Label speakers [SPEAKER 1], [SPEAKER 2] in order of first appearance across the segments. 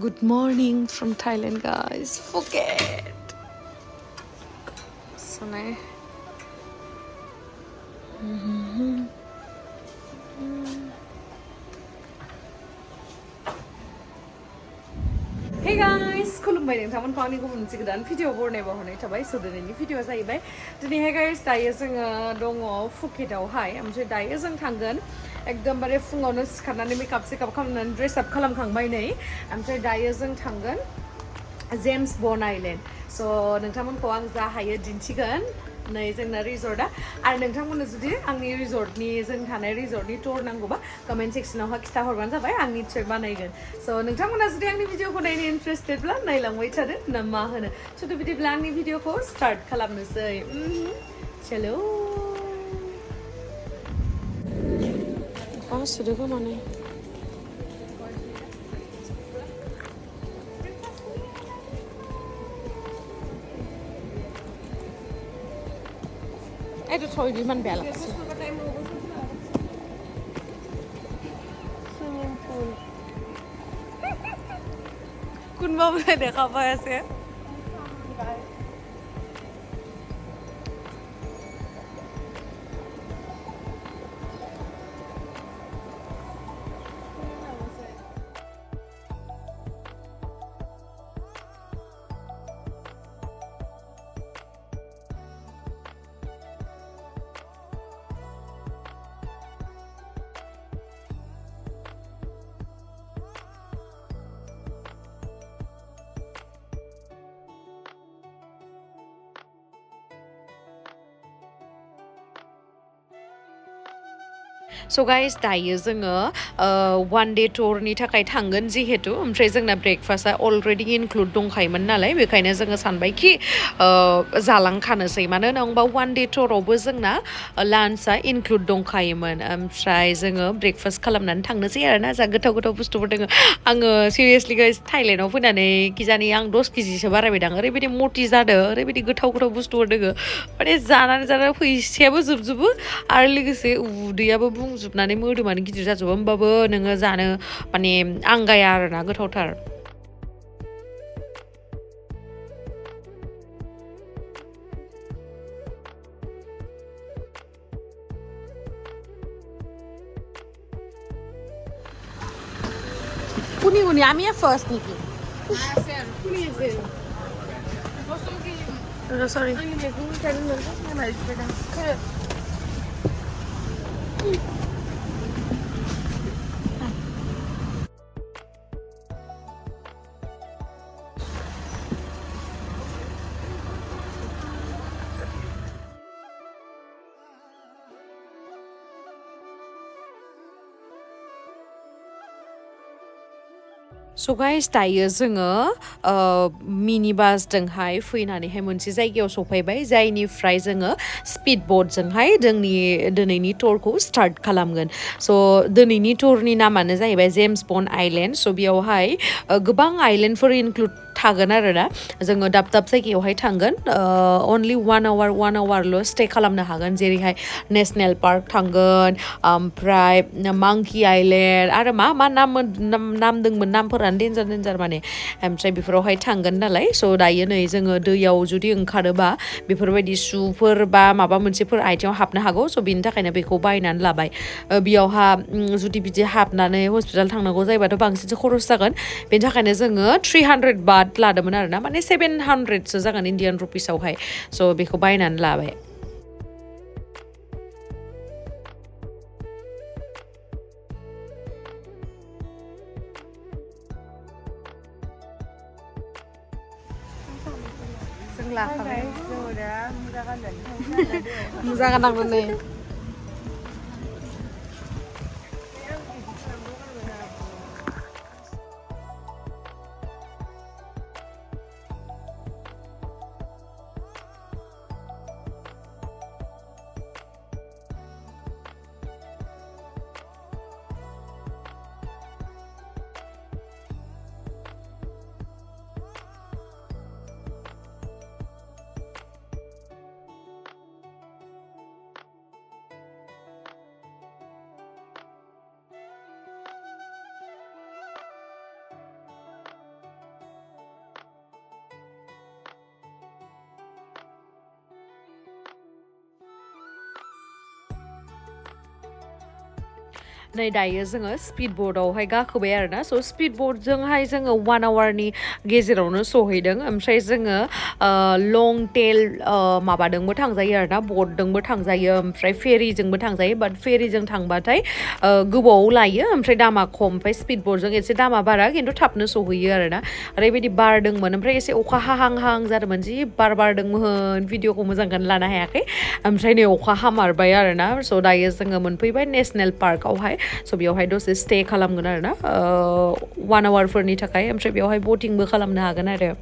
[SPEAKER 1] Good morning from Thailand, guys. Phuket. So nice. Hey guys, Khulumbai Minina kami ko muna sigdan video board na bahon ita bay so din ni video sa ibay. Dini hey guys, tayo sang dong Phuket daw hai. Amse tayo sang thanggan. Ekdom bare fungaw karena makeup sikap kami dress up kalam kang bay nay. Amse tayo sang thanggan. James Bond Island. So nongthang ko ang za haya dinchigan. Nay जोंना रिजर्टआ आरो नोंथांमोननो जुदि आंनि रिजर्टनि जों थानाय रिजर्टनि टुर नांगौबा comment सेक्सनावहाय खिथा हरबानो जाबाय आं निश्चय बानायगोन स' नोंथांमोना जुदि आंनि भिडिअखौ नायनो इन्टारेस्टेडब्ला नायलांबाय थादो ना मा होनो स' बिदिब्ला आंनि भिडिअखौ स्टार्ट खालामनोसै चलो आं सुदों माने Itu toy di mana belak sih? Swimming pool. Kun mau deh apa ya sih? So guys, दायो जोङो one day tour नि थाखाय थांगोन जिहेतु ओमफ्राय जोंना ब्रेकफास्ट आ अलरेडि इनक्लुड दंखायोमोन नालाय बेखायनो जोङो सानबाय कि जालांखानोसै मानो होनबा one day tour आवबो जोंना लान्च आ इनक्लुड दंखायोमोन ओमफ्राय जोङो ब्रेकफास्ट खालामनानै थांनोसै आरोना जा गोथाव गोथाव बुस्थुफोर दङ आङो सिरियासलि गाइस थाइलेन्डआव फैनानै किजानि आं 10 केजिसो बारायबायदां ओरैबायदि मटि जादों ओरैबायदि गोथाव गोथाव बुस्थुफोर दङ माने जानानै फैसायाबो जोबजोबो आरो लोगोसे उदैयाबो बुंजोबनानै मोदोमानो गिदिर जाजोबो होमबाबो नोङो जानो माने आंगाया आरोना गोथावथार कुनी आम्ही फर्स्ट निकी सॉरी So guys, दायो जोङो मिनि बासजोंहाय फैनानैहाय मोनसे जायगायाव सफैबाय जायनिफ्राय जोङो स्पिड बोटजोंहाय जोंनि दिनैनि टुरखौ स्टार्ट खालामगोन स' दिनैनि टुरनि नामानो जाहैबाय जेम्स बन्ड आइलेन्ड स' बेयावहाय गोबां आइलेन्डफोर इनक्लुड थागोन आरोना जोङो दाब दाब जायगायावहाय थांगोन only 1 hourल' स्टे खालामनो हागोन जेरैहाय नेशनेल पार्क थांगोन ओमफ्राय मांकि आइलेन्ड आरो मा नाम दंमोन नामफोरानो डेन्जार माने ओमफ्राय बेफोरावहाय थांगोन नालाय स' दायो नै जोङो दैयाव जुदि ओंखारोबा बेफोरबायदि सुफोर बा माबा मोनसेफोर आथिङाव हाबनो हागौ स' बिनि थाखायनो बेखौ बायनानै लाबाय बेयावहा जुदि बिदि हाबनानै हस्पिटाल थांनांगौ जायोबाथ' बांसिनसो खरस जागोन बेनि थाखायनो जोङो 300 बात लादोंमोन आरोना माने 700सो जागोन इन्डियान रुपिसावहाय स' बेखौ बायनानै लाबाय मोजां नांगौ नै नै दायो जोङो स्पिड बोर्डआवहाय गाखोबाय आरोना स' स्पिड बोर्डजोंहाय जोङो 1 आवारनि गेजेरावनो सहैदों ओमफ्राय जोङो लं टेल माबादोंबो थांजायो आरोना बटजोंबो थांजायो ओमफ्राय फेरिजोंबो थांजायो बाट फेरिजों थांबाथाय गोबाव लायो ओमफ्राय दामा खम ओमफ्राय स्पिड बोर्डजों एसे दामा बारा खिन्थु थाबनो सहैयो आरोना ओरैबायदि बारदोंमोन ओमफ्राय एसे अखा हाहां जादोंमोन जि बार बारदोंमोन भिडिअखौ मोजांखौनो लानो हायाखै ओमफ्राय नै अखा हामारबाय आरोना स' दायो जोङो मोनफैबाय नेसनेल पार्कआवहाय स' बेयावहाय दसे स्टे खालामगोन आरोना 1 आवारफोरनि थाखाय ओमफ्राय बेवहाय बटिंबो खालामनो हागोन आरो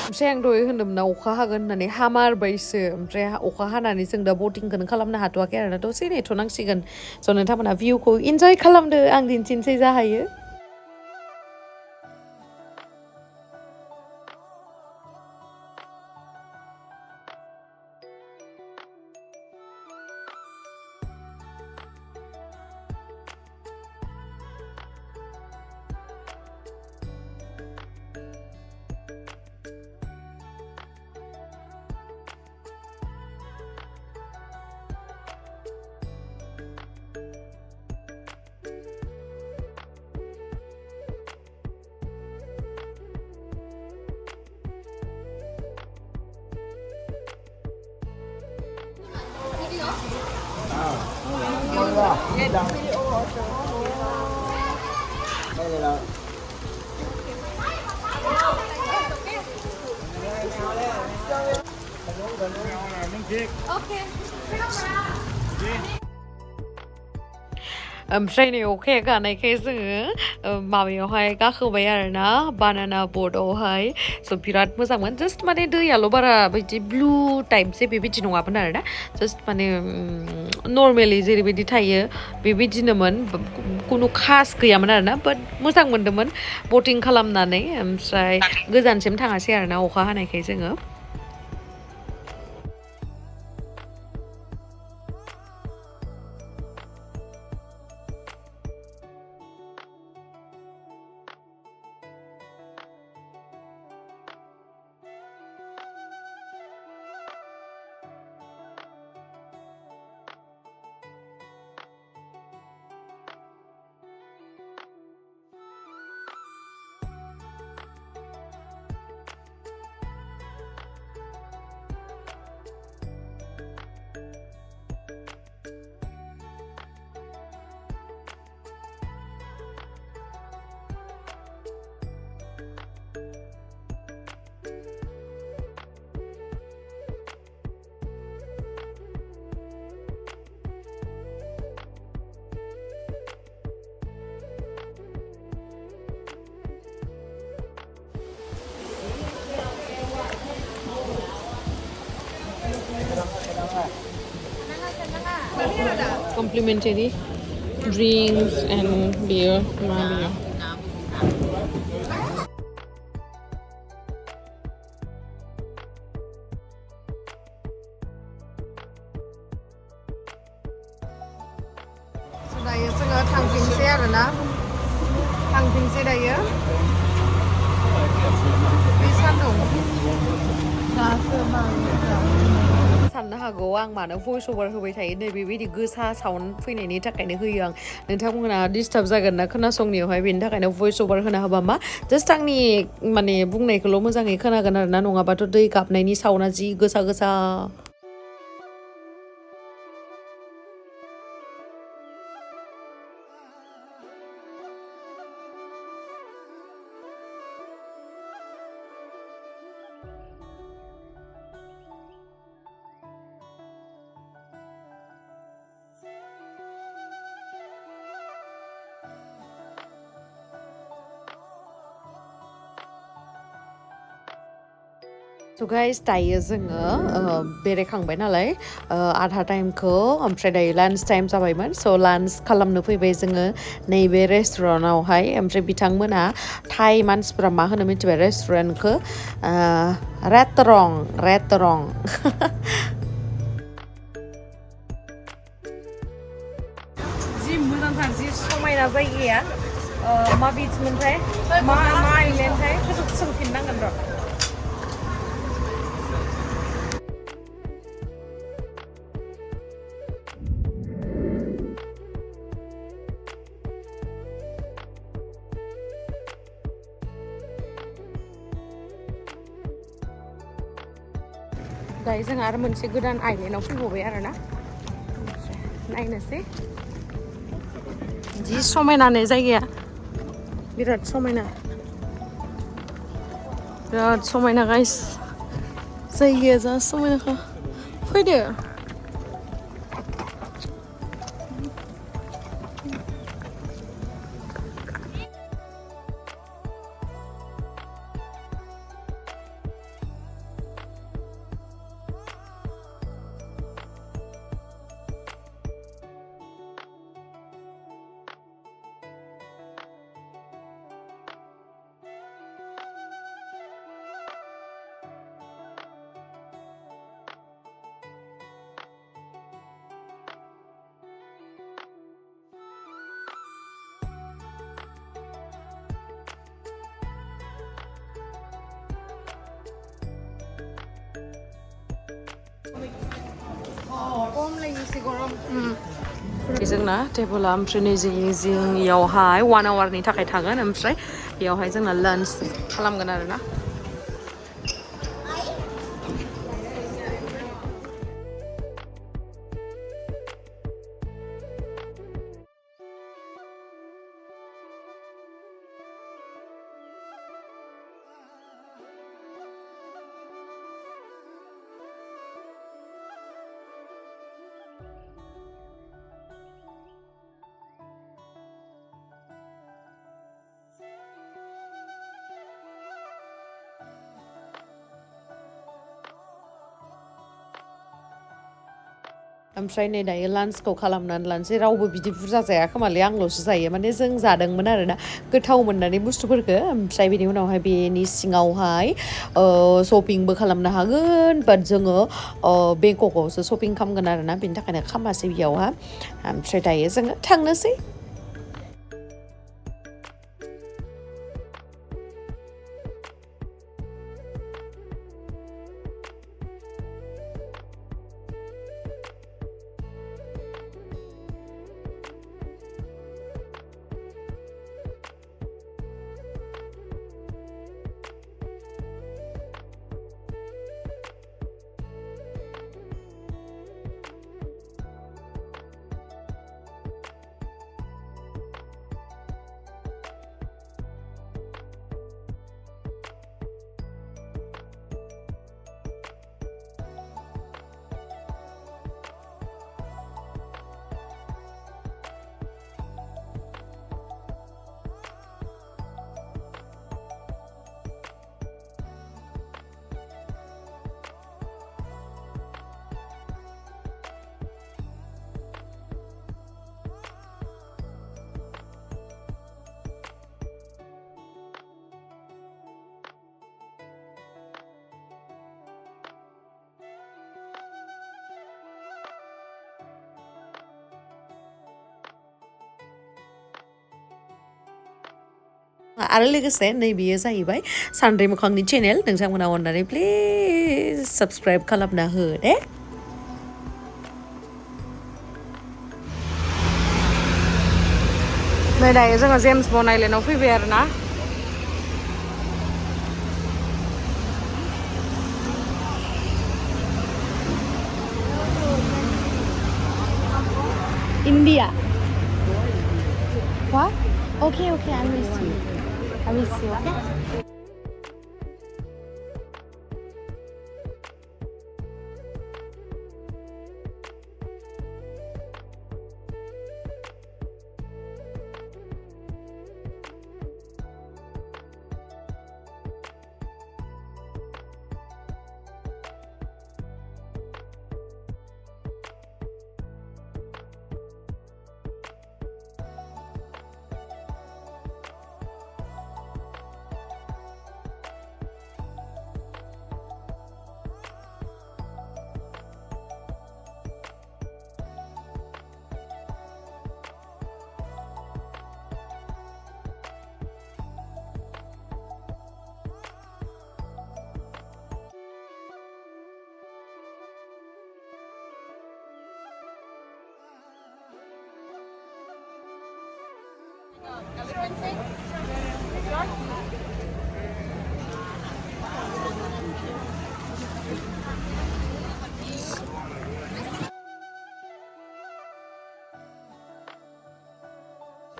[SPEAKER 1] ओमफ्राय आं दहाय होनदोंमोन ना अखा हागोन होननानै हामारबायसो ओमफ्राय अखा हानानै जों दा बटिंखौनो खालामनो हाथ'वाखै आरोना दसे नेथ'नांसिगोन स' नोंथांमोनहा भिउखौ इन्जय खालामदो आं दिन्थिनोसै जा हायो ओमफ्राय नै अखाया गानायखाय जोङो माबायावहाय गाखोबाय आरोना बानाना बटआवहाय स' बिराद मोजांमोन जास्ट माने दैयाल' बारा बिदि ब्लु टाइप जे बेबायदि नङामोन आरोना जास्ट माने नर्मेलि जेरैबायदि थायो बेबायदिनोमोन खुनु खास गैयामोन आरोना बाट मोजां मोन्दोंमोन बटिं खालामनानै ओमफ्राय गोजानसिम थाङासै आरोना अखा हानायखाय जोङो complimentary drinks and beer, beer. दायो जोङो थांफिनसै आरोना थांफिनसै दायो बे सान्दुं दासो साननो हागौ आं मानो भइस अभार होबाय थायो नैबेबायदि गोसा साउन्ड फैनायनि थाखायनो होयो आं नोंथांमोना डिस्टार्ब जागोन ना खोनासंनायावहाय बेनि थाखायनो भइस अभार होना होबा मा जास्ट आंनि माने बुंनायखौल' मोजाङै खोनागोन आरोना नङाबाथ' दै गाबनायनि साउन्डआ जि गोसा गोसा So guys, दायो जोङो बेरायखांबाय नालाय आधा टाइमखौ ओमफ्राय दायो लान्च टाइम जाबायमोन स' लान्च खालामनो फैबाय जोङो नैबे रेस्टुरेन्टावहाय ओमफ्राय बिथांमोना थाइ मानसिफोरा मा होनो मिथिबाय रेस्टुरेन्टखौ रेतरं जि मोजांथार जि समायना जायगाया मा बिचमोनथाय मा आइलेन्डथाय सोंफिननांगोन र' दायो जों आरो मोनसे गोदान आइलेन्डआव फैबावबाय आरोना नायनोसै जि समायना नै जायगाया बिराद समायना गाइस जायगाया जा समायनाखा फैदो जोंना टेबोला ओमफ्राय नै जोंनियावहाय 1 आवारनि थाखाय थागोन ओमफ्राय बेयावहाय जोंना लान्च खालामगोन आरोना ओमफ्राय नै दायो लान्चखौ खालामनानै लानोसै रावबो बिदि बुरजा जाया खोमालै आंल'सो जायो माने जों जादोंमोन आरोना गोथाव मोननानै बुस्थुफोरखौ ओमफ्राय बेनि उनावहाय बेनि सिङावहाय शपिंबो खालामनो हागोन बाट जोङो बेंककआवसो शपिं खालामगोन आरोना बेनि थाखायनो खालामासै बेयावहा ओमफ्राय दायो जोङो थांनोसै आरो लोगोसे नैबेयो जाहैबाय सानद्रि मोखांनि चेनेल नोंथांमोना अननानै प्लिज साबस्क्राइब खालामना हो दे नै दायो जोङो जेम्स बन्ड आइलेन्डआव फैबाय आरोना India. What? Okay, I will see. Okay?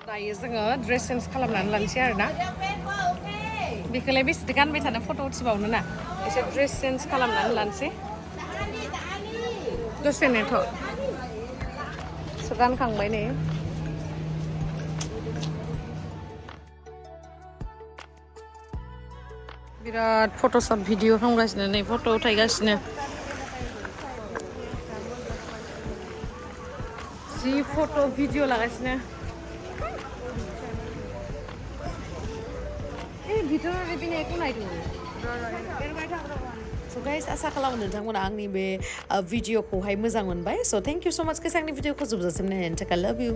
[SPEAKER 1] दायो जोङो ड्रेस चेन्ज खालामनानै लानोसै आरोना बेखौलाय बेसे गानबाय थानो फट' उथिबावनो ना एसे ड्रेस चेन्ज खालामनानै लानोसै दसे नेथ' गानखांबाय नै बिराद फट'शप भिडिअ खालामगासिनो नै फट' उथायगासिनो जि फट' भिडिअ लागासिनो So guys, आसा खालामो नोंथांमोना आंनि बे भिडिअखौहाय मोजां मोनबाय। So thank you so much guys आंनि भिडिअखौ जोबजासिम नायनायनि थाखाय love you